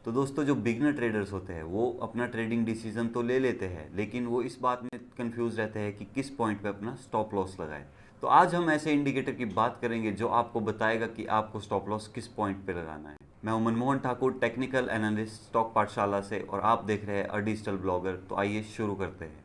तो दोस्तों जो बिगनर ट्रेडर्स होते हैं वो अपना ट्रेडिंग डिसीजन तो ले लेते हैं, लेकिन वो इस बात में कंफ्यूज रहते हैं कि किस पॉइंट पे अपना स्टॉप लॉस लगाएं। तो आज हम ऐसे इंडिकेटर की बात करेंगे जो आपको बताएगा कि आपको स्टॉप लॉस किस पॉइंट पे लगाना है। मैं हूं Manmohan Thakur, technical analyst stock पाठशाला से, और आप देख रहे हैं अ डिजिटल ब्लॉगर। तो आइए शुरू करते हैं।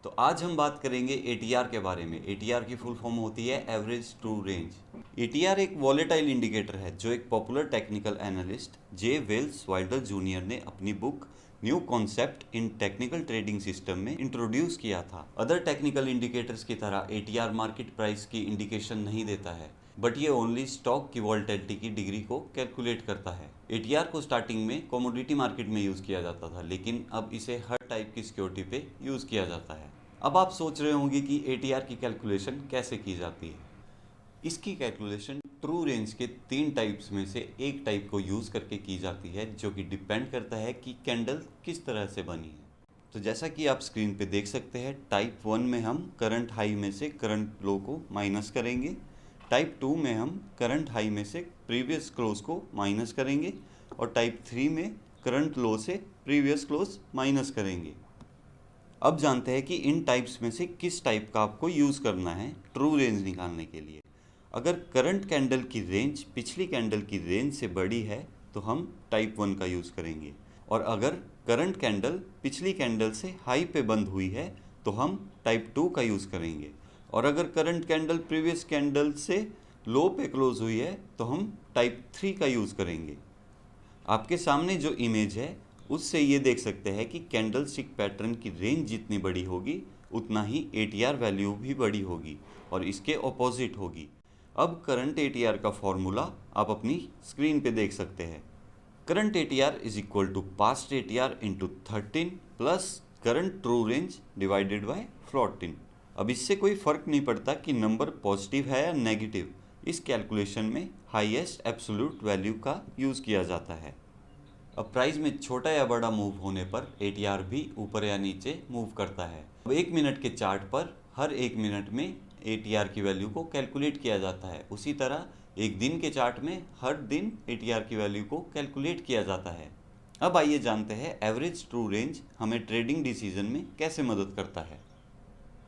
तो आज हम बात करेंगे एटीआर के बारे में। एटीआर की फुल फॉर्म होती है एवरेज ट्रू रेंज। एटीआर एक वॉलेटाइल इंडिकेटर है जो एक पॉपुलर टेक्निकल एनालिस्ट जे वेल्स वाइल्डर जूनियर ने अपनी book new concept in technical trading system में इंट्रोड्यूस किया था। अदर टेक्निकल इंडिकेटर्स की तरह एटीआर मार्केट प्राइस की इंडिकेशन नहीं देता है, बट ये ओनली स्टॉक की वॉलेटिलिटी की डिग्री को कैलकुलेट करता है। एटीआर को स्टार्टिंग में कमोडिटी मार्केट में यूज़ किया जाता था, लेकिन अब इसे हर टाइप की सिक्योरिटी पे यूज़ किया जाता है। अब आप सोच रहे होंगे कि एटीआर की कैलकुलेशन कैसे की जाती है। इसकी कैलकुलेशन ट्रू रेंज के 3 टाइप्स में से एक टाइप को यूज़ करके की जाती है, जो कि डिपेंड करता है कि कैंडल किस तरह से बनी है। तो जैसा कि आप स्क्रीन पे देख सकते हैं, टाइप 1 में हम करंट हाई में से करंट लो को माइनस करेंगे। टाइप 2 में हम करंट हाई में से प्रीवियस क्लोज को माइनस करेंगे, और टाइप 3 में करंट लो से प्रीवियस क्लोज माइनस करेंगे। अब जानते हैं कि इन टाइप्स में से किस टाइप का आपको यूज़ करना है ट्रू रेंज निकालने के लिए। अगर करंट कैंडल की रेंज पिछली कैंडल की रेंज से बड़ी है तो हम टाइप 1 का यूज़ करेंगे, और अगर करंट कैंडल पिछली कैंडल से हाई पे बंद हुई है तो हम टाइप 2 का यूज़ करेंगे, और अगर करंट कैंडल प्रीवियस कैंडल से लो पे क्लोज हुई है तो हम टाइप 3 का यूज़ करेंगे। आपके सामने जो इमेज है उससे ये देख सकते हैं कि कैंडल स्टिक पैटर्न की रेंज जितनी बड़ी होगी उतना ही एटीआर वैल्यू भी बड़ी होगी, और इसके ऑपोजिट होगी। अब करंट एटीआर का फॉर्मूला आप अपनी स्क्रीन पे देख सकते हैं। Current ATR is equal to past ATR into 13 plus current true range divided by 14। अब इससे कोई फ़र्क नहीं पड़ता कि नंबर पॉजिटिव है या नेगेटिव, इस कैलकुलेशन में हाईएस्ट एब्सोल्यूट वैल्यू का यूज़ किया जाता है। अब प्राइस में छोटा या बड़ा मूव होने पर एटीआर भी ऊपर या नीचे मूव करता है। अब 1 मिनट के चार्ट पर हर 1 मिनट में एटीआर की वैल्यू को कैलकुलेट किया जाता है। उसी तरह एक दिन के चार्ट में हर दिन एटीआर की वैल्यू को कैलकुलेट किया जाता है। अब आइए जानते हैं एवरेज ट्रू रेंज हमें ट्रेडिंग डिसीजन में कैसे मदद करता है।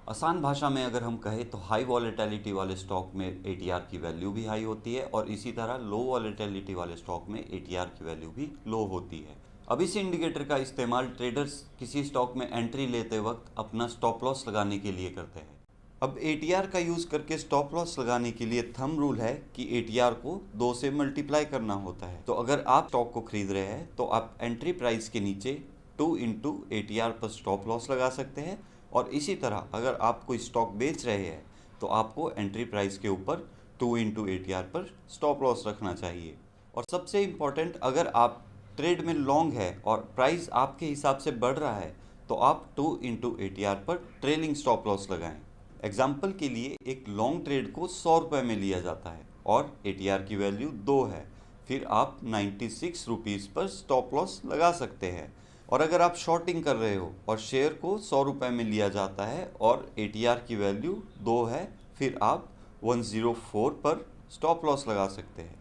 आसान भाषा में अगर हम कहें तो हाई वॉलेटिलिटी वाले स्टॉक में एटीआर की वैल्यू भी हाई होती है, और इसी तरह लो वॉलेटिलिटी वाले स्टॉक में एटीआर की वैल्यू भी लो होती है। अब इस इंडिकेटर का इस्तेमाल ट्रेडर्स किसी स्टॉक में एंट्री लेते वक्त अपना स्टॉप लॉस लगाने के लिए करते हैं। अब एटीआर का यूज़ करके स्टॉप लॉस लगाने के लिए थंब रूल है कि एटीआर को 2 से मल्टीप्लाई करना होता है। तो अगर आप स्टॉक को खरीद रहे हैं तो आप एंट्री प्राइस के नीचे 2 इंटू एटीआर पर स्टॉप लॉस लगा सकते हैं, और इसी तरह अगर आप कोई स्टॉक बेच रहे हैं तो आपको एंट्री प्राइस के ऊपर 2 इंटू एटीआर पर स्टॉप लॉस रखना चाहिए। और सबसे इम्पॉर्टेंट, अगर आप ट्रेड में लॉन्ग है और प्राइस आपके हिसाब से बढ़ रहा है तो आप 2 इंटू एटीआर पर ट्रेलिंग स्टॉप लॉस लगाएं। एग्जाम्पल के लिए एक लॉन्ग ट्रेड को 100 रुपये में लिया जाता है और एटीआर की वैल्यू 2 है, फिर आप 96 रुपीज़ पर स्टॉप लॉस लगा सकते हैं। और अगर आप शॉर्टिंग कर रहे हो और शेयर को 100 रुपये में लिया जाता है और एटीआर की वैल्यू 2 है, फिर आप 104 पर स्टॉप लॉस लगा सकते हैं।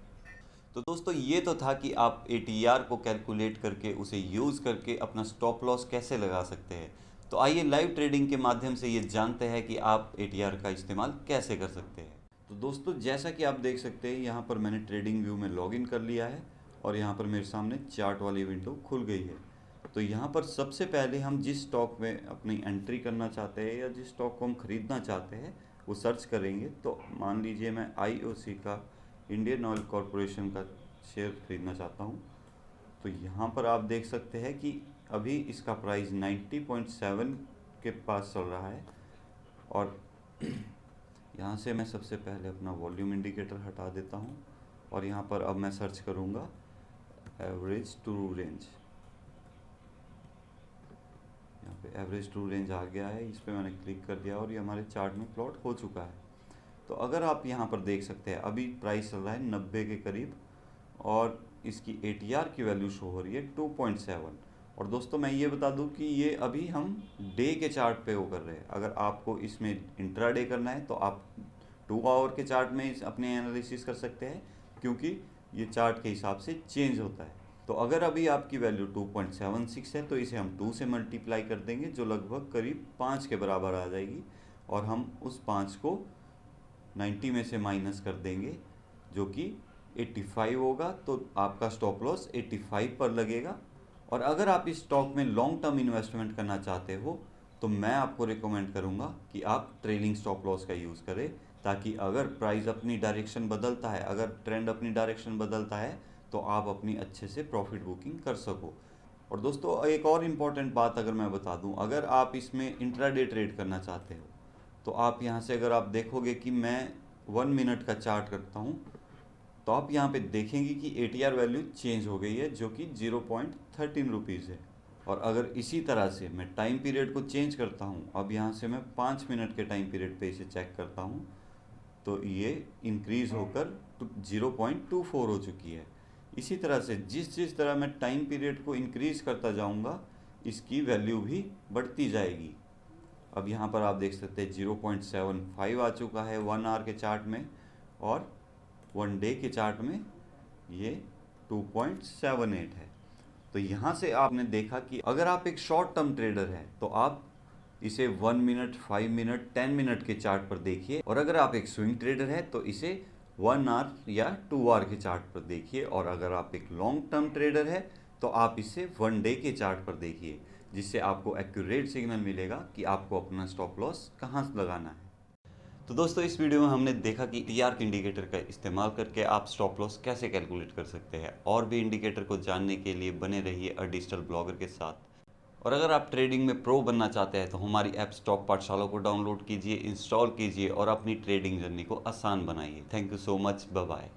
तो दोस्तों ये तो था कि आप एटीआर को कैलकुलेट करके उसे यूज़ करके अपना स्टॉप लॉस कैसे लगा सकते हैं। तो आइए लाइव ट्रेडिंग के माध्यम से ये जानते हैं कि आप एटीआर का इस्तेमाल कैसे कर सकते हैं। तो दोस्तों जैसा कि आप देख सकते हैं, यहाँ पर मैंने ट्रेडिंग व्यू में लॉगिन कर लिया है और यहाँ पर मेरे सामने चार्ट वाली विंडो खुल गई है। तो यहाँ पर सबसे पहले हम जिस स्टॉक में अपनी एंट्री करना चाहते हैं या जिस स्टॉक को हम ख़रीदना चाहते हैं वो सर्च करेंगे। तो मान लीजिए मैं आईओसी का, इंडियन ऑयल कॉरपोरेशन का शेयर खरीदना चाहता हूँ। तो यहाँ पर आप देख सकते हैं कि अभी इसका प्राइस 90.7 के पास चल रहा है। और यहाँ से मैं सबसे पहले अपना वॉल्यूम इंडिकेटर हटा देता हूँ, और यहाँ पर अब मैं सर्च करूँगा एवरेज ट्रू रेंज। यहाँ पे एवरेज ट्रू रेंज आ गया है, इस पर मैंने क्लिक कर दिया और ये हमारे चार्ट में प्लॉट हो चुका है। तो अगर आप यहाँ पर देख सकते हैं अभी प्राइस चल रहा है 90 के करीब, और इसकी ATR की वैल्यू शो हो रही है 2.7। और दोस्तों मैं ये बता दूं कि ये अभी हम डे के चार्ट पे वो कर रहे हैं। अगर आपको इसमें इंट्राडे करना है तो आप 2 आवर के चार्ट में अपने एनालिसिस कर सकते हैं, क्योंकि ये चार्ट के हिसाब से चेंज होता है। तो अगर अभी आपकी वैल्यू 2.76 है तो इसे हम 2 से मल्टीप्लाई कर देंगे, जो लगभग करीब 5 के बराबर आ जाएगी। और हम उस 5 को 90 में से माइनस कर देंगे, जो कि 85 होगा। तो आपका स्टॉप लॉस 85 पर लगेगा। और अगर आप इस स्टॉक में लॉन्ग टर्म इन्वेस्टमेंट करना चाहते हो तो मैं आपको रिकमेंड करूंगा कि आप ट्रेलिंग स्टॉप लॉस का यूज़ करें, ताकि अगर प्राइस अपनी डायरेक्शन बदलता है, अगर ट्रेंड अपनी डायरेक्शन बदलता है, तो आप अपनी अच्छे से प्रॉफिट बुकिंग कर सको। और दोस्तों एक और इम्पॉर्टेंट बात अगर मैं बता दूं, अगर आप इसमें इंट्राडे ट्रेड करना चाहते हो तो आप यहाँ से अगर आप देखोगे कि मैं 1 मिनट का चार्ट करता हूँ, तो आप यहाँ पे देखेंगे कि ATR वैल्यू चेंज हो गई है, जो कि 0.13 रुपीज़ है। और अगर इसी तरह से मैं टाइम पीरियड को चेंज करता हूँ, अब यहाँ से मैं 5 मिनट के टाइम पीरियड पे इसे चेक करता हूँ, तो ये इंक्रीज़ होकर 0.24 हो चुकी है। इसी तरह से जिस जिस तरह मैं टाइम पीरियड को इंक्रीज़ करता जाऊँगा, इसकी वैल्यू भी बढ़ती जाएगी। अब यहाँ पर आप देख सकते हैं 0.75 आ चुका है 1 आवर के चार्ट में, और 1 डे के चार्ट में ये 2.78 है। तो यहाँ से आपने देखा कि अगर आप एक शॉर्ट टर्म ट्रेडर हैं तो आप इसे 1 मिनट, 5 मिनट, 10 मिनट के चार्ट पर देखिए। और अगर आप एक स्विंग ट्रेडर हैं तो इसे 1 आवर या 2 आवर के चार्ट पर देखिए। और अगर आप एक लॉन्ग टर्म ट्रेडर है तो आप इसे 1 डे के चार्ट पर देखिए, जिससे आपको एक्यूरेट सिग्नल मिलेगा कि आपको अपना स्टॉप लॉस कहाँ लगाना है। तो दोस्तों इस वीडियो में हमने देखा कि ATR के इंडिकेटर का इस्तेमाल करके आप स्टॉप लॉस कैसे कैलकुलेट कर सकते हैं। और भी इंडिकेटर को जानने के लिए बने रहिए अ डिजिटल ब्लॉगर के साथ। और अगर आप ट्रेडिंग में प्रो बनना चाहते हैं तो हमारी ऐप स्टॉक पाठशाला को डाउनलोड कीजिए, इंस्टॉल कीजिए और अपनी ट्रेडिंग जर्नी को आसान बनाइए। Thank you so much, bye bye.